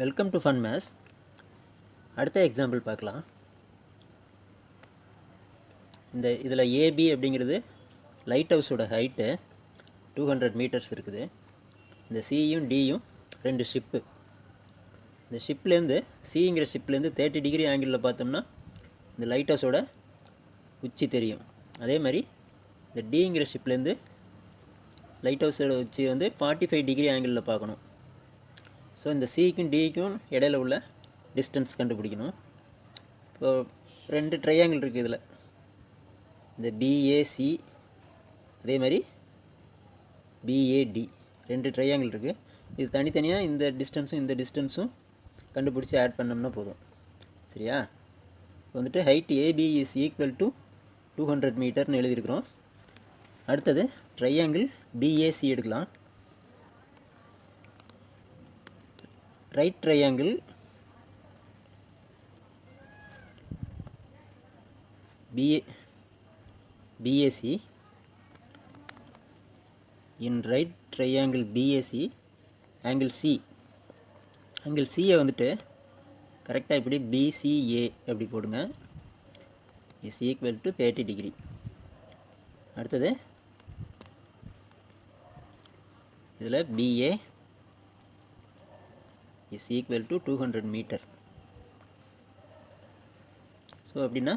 Welcome to fun maths. அடுத்த example பார்க்கலாம். இதில் ஏபி அப்படிங்கிறது லைட் ஹவுஸோட ஹைட்டு 200 மீட்டர்ஸ் இருக்குது. இந்த சியும் டியும் ரெண்டு ஷிப்பு. இந்த ஷிப்லேருந்து சிங்கிற ஷிப்லேருந்து 30 டிகிரி ஆங்கிளில் பார்த்தோம்னா இந்த லைட் ஹவுஸோட உச்சி தெரியும். அதே மாதிரி இந்த டிங்கிற ஷிப்லேருந்து லைட் ஹவுஸோட உச்சி வந்து 45 டிகிரி ஆங்கிளில் பார்க்கணும். ஸோ இந்த சிக்கும் டிக்கும் இடையில உள்ள டிஸ்டன்ஸ் கண்டுபிடிக்கணும். இப்போது ரெண்டு ட்ரையாங்கிள் இருக்குது. இதில் இந்த பிஏசி அதே மாதிரி பிஏடி ரெண்டு ட்ரையாங்கிள் இருக்குது. இது தனித்தனியாக இந்த டிஸ்டன்ஸும் கண்டுபிடிச்சி ஆட் பண்ணோம்னா போதும். சரியா? வந்துட்டு height AB is equal to 200 மீட்டர்னு எழுதியிருக்கிறோம். அடுத்தது ட்ரையாங்கிள் பிஏசி எடுக்கலாம். right triangle BAC in right triangle BAC angle C வந்துட்டு கரெக்டாக இப்படி BCA அப்படி போடுங்க. is equal to 30 degree. அடுத்தது இதில் BA is equal to 200 metre. So அப்படின்னா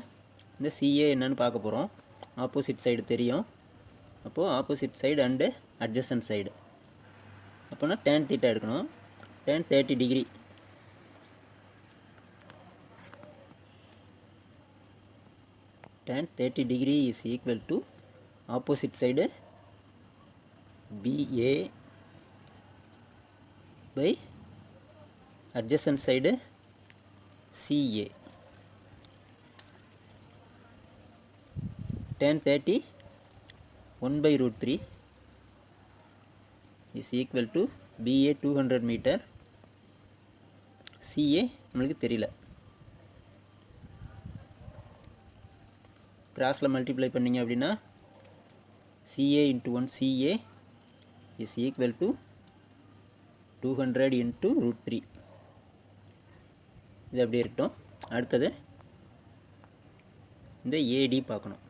இந்த சிஏ என்னன்னு பார்க்க போகிறோம். ஆப்போசிட் சைடு தெரியும். அப்போது opposite side and adjacent side அப்போனா tan தீட்டா எடுக்கணும். tan 30 degree. tan 30 degree is equal to opposite side BA by adjacent side CA. tan 30 1 by root 3 is equal to BA 200 metre. CA நம்மளுக்கு தெரியல. கிராஸில் multiply பண்ணிங்க அப்படின்னா CA into 1 CA is equal to 200 into root 3. இது அப்படியே இருக்கட்டும். அடுத்தது இந்த ஏடி பார்க்கணும்.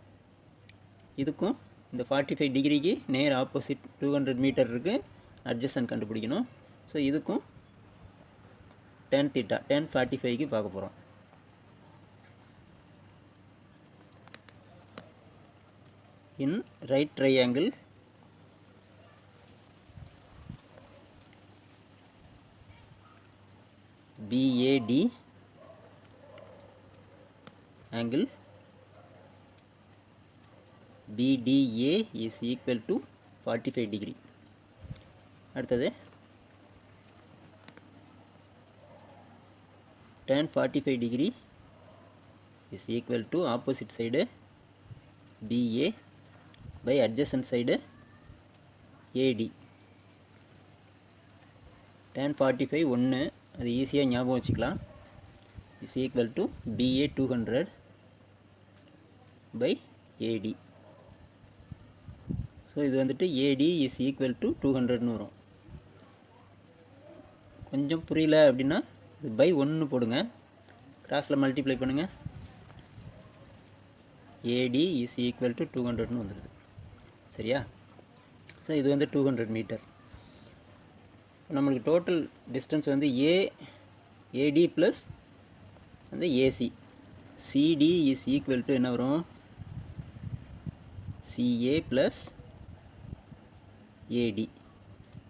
இதுக்கும் இந்த 45 டிகிரிக்கு நேர் ஆப்போசிட் 200 மீட்டர் இருக்குது. அட்ஜசன்ட் கண்டுபிடிக்கணும். ஸோ இதுக்கும் tan தீட்டா tan 45க்கு பார்க்க போகிறோம். இன் right triangle BAD angle BDA is equal to 45 degree. அடுத்தது tan 45 degree is equal to opposite side BA by adjacent side AD. tan 45 1 அது ஈஸியாக ஞாபகம் வச்சுக்கலாம். is equal to BA 200 by AD. So இது வந்துட்டு AD is equal to 200ன்னு வரும். கொஞ்சம் புரியல அப்படின்னா இது பை 1 போடுங்க. கிராஸில் மல்டிப்ளை பண்ணுங்கள். AD is equal to 200ன்னு வந்துடுது. சரியா? ஸோ இது வந்து 200 மீட்டர். நம்மளுக்கு டோட்டல் டிஸ்டன்ஸ் வந்து AD ப்ளஸ் வந்து AC. CD is equal to என்ன வரும்? CA plus AD.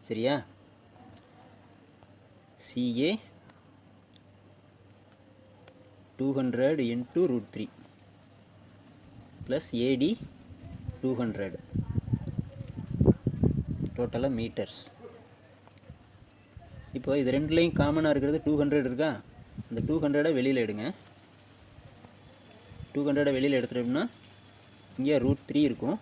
சரியா? CA 200 into root 3 plus AD 200 டோட்டலாக மீட்டர்ஸ். இப்போ இது ரெண்டுலேயும் காமனாக இருக்கிறது 200 இருக்கா? அந்த 200 வெளியில் எடுங்க. 200 வெளியில் எடுத்துட்டோம்னா இங்கே root 3 இருக்கும்.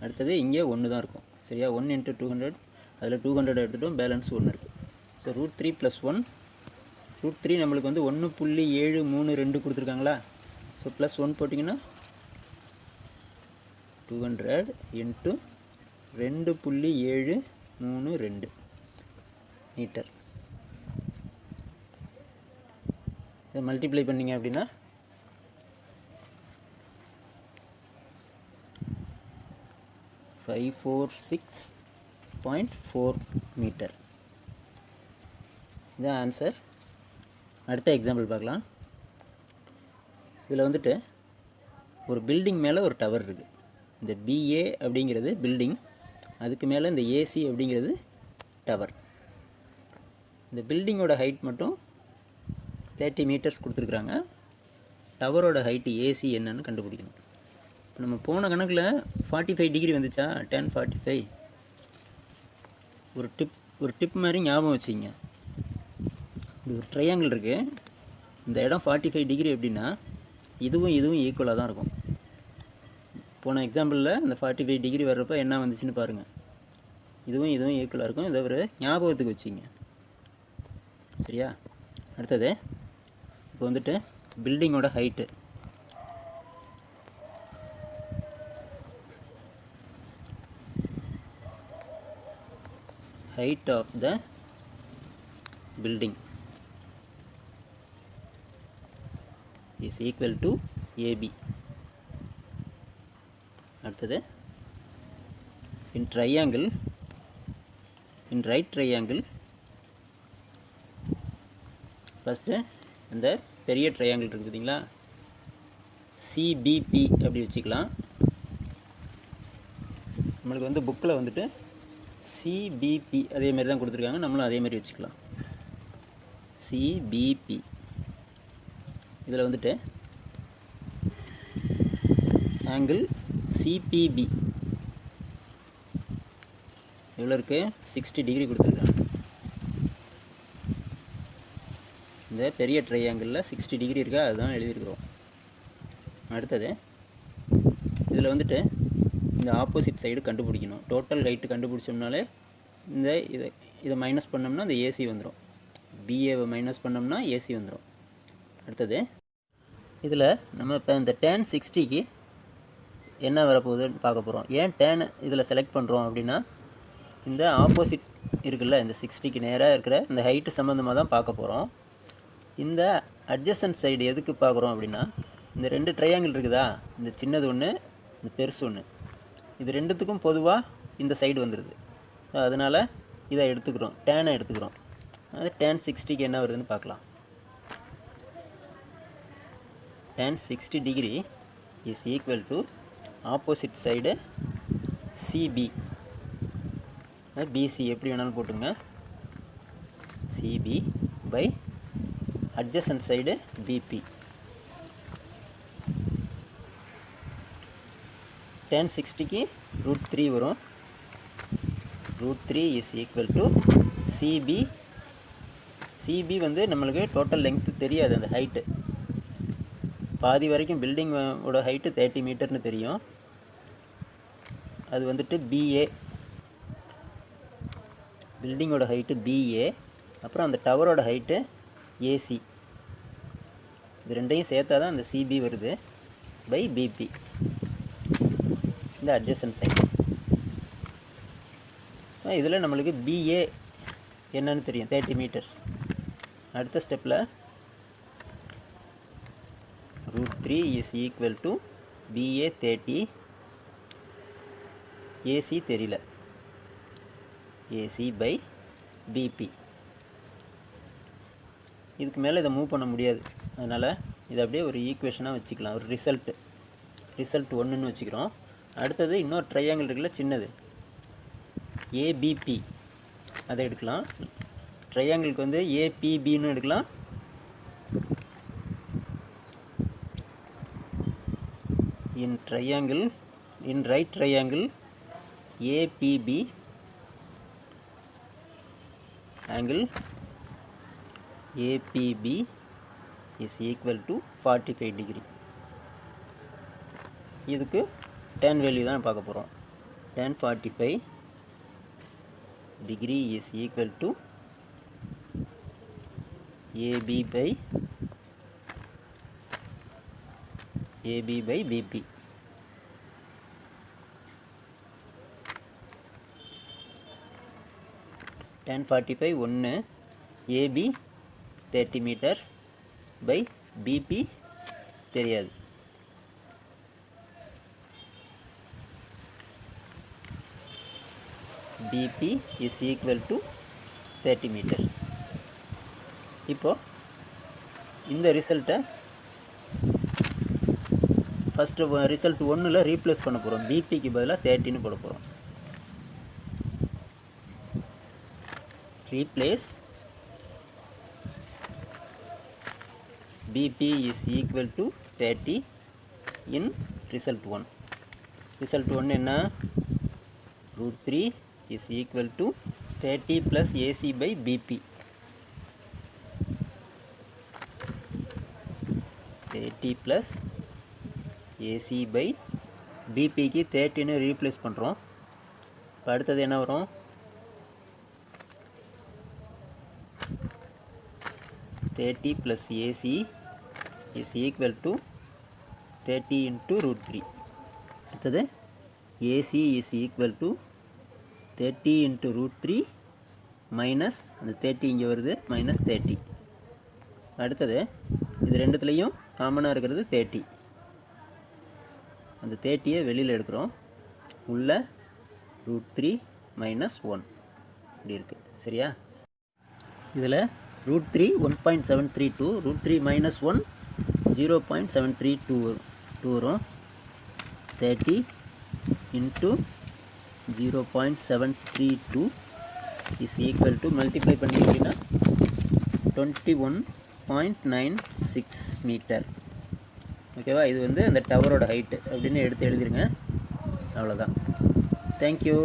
அடுத்தது இங்கே 1 தான் இருக்கும். சரியா? 1 into 200 அதில் 200 எடுத்துட்டோம். பேலன்ஸ் 1 இருக்குது. ஸோ root 3 + 1 root 3 நம்மளுக்கு வந்து 1.732 கொடுத்துருக்காங்களா? ஸோ ப்ளஸ் 1 போட்டிங்கன்னா 200 into 2.732 மீட்டர். இதை மல்டிப்ளை பண்ணிங்க அப்படின்னா 546.4 மீட்டர். இதுதான் ஆன்சர். அடுத்த எக்ஸாம்பிள் பார்க்கலாம். இதில் வந்துட்டு ஒரு பில்டிங் மேலே ஒரு டவர் இருக்குது. இந்த பிஏ அப்படிங்கிறது பில்டிங், அதுக்கு மேலே இந்த ஏசி அப்படிங்கிறது டவர். இந்த பில்டிங்கோட ஹைட் மட்டும் 30 மீட்டர்ஸ் கொடுத்துருக்குறாங்க. டவரோட ஹைட்டு ஏசி என்னன்னு கண்டுபிடிக்கணும். இப்போ நம்ம போன கணக்கில் 45 டிகிரி வந்துச்சா, tan 45. ஒரு டிப் மாதிரி ஞாபகம் வச்சுங்க. இப்படி ஒரு ட்ரையாங்கிள் இருக்குது. இந்த இடம் 45 டிகிரி அப்படின்னா இதுவும் ஈக்குவலாக தான் இருக்கும். போன எக்ஸாம்பிளில் இந்த 45 டிகிரி வர்றப்போ என்ன வந்துச்சுன்னு பாருங்கள். இதுவும் ஈக்குவலாக இருக்கும். இதை ஒரு ஞாபகத்துக்கு வச்சுங்க. சரியா? அடுத்தது இப்போ வந்துட்டு பில்டிங்கோட height. height of the building is equal to AB. அடுத்தது in right triangle, ஃபஸ்ட்டு இந்த பெரிய ட்ரையாங்கிள் இருக்குது பார்த்தீங்களா, CBP அப்படி வச்சுக்கலாம். நம்மளுக்கு வந்து புக்கில் வந்துட்டு CBP அதே மாதிரி தான் கொடுத்துருக்காங்க, நம்மளும் அதே மாதிரி வச்சுக்கலாம். CBP. இதில் வந்துட்டு ஆங்கிள் CPB எவ்வளோ இருக்குது, 60 டிகிரி கொடுத்துருக்காங்க. இந்த பெரிய ட்ரையாங்கிளில் 60 டிகிரி இருக்கா, அதுதான் எழுதியிருக்கிறோம். அடுத்தது இதில் வந்துட்டு இந்த ஆப்போசிட் சைடு கண்டுபிடிக்கணும். டோட்டல் ஹைட்டு கண்டுபிடிச்சோம்னாலே இந்த இதை மைனஸ் பண்ணோம்னா இந்த ஏசி வந்துடும். பிஏவை மைனஸ் பண்ணோம்னா ஏசி வந்துடும். அடுத்தது இதில் நம்ம இப்போ இந்த tan 60க்கு என்ன வரப்போகுதுன்னு பார்க்க போகிறோம். ஏன் tan இதில் செலக்ட் பண்ணுறோம் அப்படின்னா, இந்த ஆப்போசிட் இருக்குல்ல, இந்த 60க்கு நேராக இருக்கிற இந்த ஹைட்டு சம்மந்தமாக தான் பார்க்க போகிறோம். இந்த அட்ஜசன்ட் சைடு எதுக்கு பார்க்குறோம் அப்படின்னா, இந்த 2 ட்ரையாங்கிள் இருக்குதா, இந்த சின்னது ஒன்று, இந்த பெருசு ஒன்று, இது ரெண்டுத்துக்கும் பொதுவாக இந்த சைடு வந்துடுது. அதனால் இதை எடுத்துக்கிறோம், டேனை எடுத்துக்கிறோம். அது tan 60க்கு என்ன வருதுன்னு பார்க்கலாம். tan 60 degree is equal to opposite side CB, BC எப்படி வேணாலும் போட்டுங்க, CB by adjacent side BP. tan 60க்கு √3 வரும். √3 இஸ் ஈக்குவல் டு CB வந்து நம்மளுக்கு டோட்டல் லெங்க்த்து தெரியாது, அந்த ஹைட்டு பாதி வரைக்கும் பில்டிங்கோட ஹைட்டு 30 மீட்டர்னு தெரியும். அது வந்துட்டு BA, பில்டிங்கோட ஹைட்டு BA, அப்புறம் அந்த டவரோட ஹைட்டு AC. இது ரெண்டையும் சேர்த்தா தான் அந்த CB வருது பை BP, இந்த அட்ஜசன்ட் சைடு. இதில் நம்மளுக்கு BA என்னன்னு தெரியும், 30 மீட்டர்ஸ். அடுத்த ஸ்டெப்பில் √3 is equal to BA 30, AC தெரியல, AC பை BP. இதுக்கு மேலே இதை மூவ் பண்ண முடியாது, அதனால் இதை அப்படியே ஒரு ஈக்குவேஷனாக வச்சுக்கலாம், ஒரு ரிசல்ட் 1ன்னு வச்சுக்கிறோம். அடுத்தது இன்னொரு ட்ரையாங்கிள் இருக்குல்ல, சின்னது ABP, அதை எடுக்கலாம். ட்ரையாங்கிளுக்கு வந்து APBன்னு எடுக்கலாம். in right triangle APB angle APB is equal to 45 degree. இதுக்கு tan வேல்யூ தான் பார்க்க போகிறோம். tan 45 degree is equal to AB by BP. tan 45 1, AB 30 meters, by BP தெரியாது. BP is equal to 30 meters. இப்போ இந்த ரிசல்ட்டை ஃபஸ்ட்டு ரிசல்ட் 1ல் replace பண்ண போகிறோம். பிபிக்கு பதிலாக 30ன்னு போட போகிறோம். Replace BP is equal to 30 in result 1. Result 1 என்ன? √3 is equal to 30 plus AC by BP. 30 plus AC by BPக்கு 30ன்னு replace பண்ணுறோம். இப்போ அடுத்தது என்ன வரும்? 30 plus AC is equal to 30 into √3. அடுத்தது AC is equal to 30 into √3 minus அந்த 30 இங்கே வருது மைனஸ் 30. அடுத்தது இது ரெண்டுத்துலேயும் காமனாக இருக்கிறது 30. அந்த 30யை வெளியில் எடுக்கிறோம். உள்ள √3 மைனஸ் 1 இப்படி இருக்குது. சரியா? இதில் √3 1.732, √3 minus 1 0.732 வரும். 30 into 0.732 is equal to multiply பண்ணிங்கன்னா 21.96 மீட்டர். ஓகேவா? இது வந்து அந்த டவரோட ஹைட்டு அப்படின்னு எடுத்து எழுதிருங்க. அவ்வளோதான். தேங்க்யூ.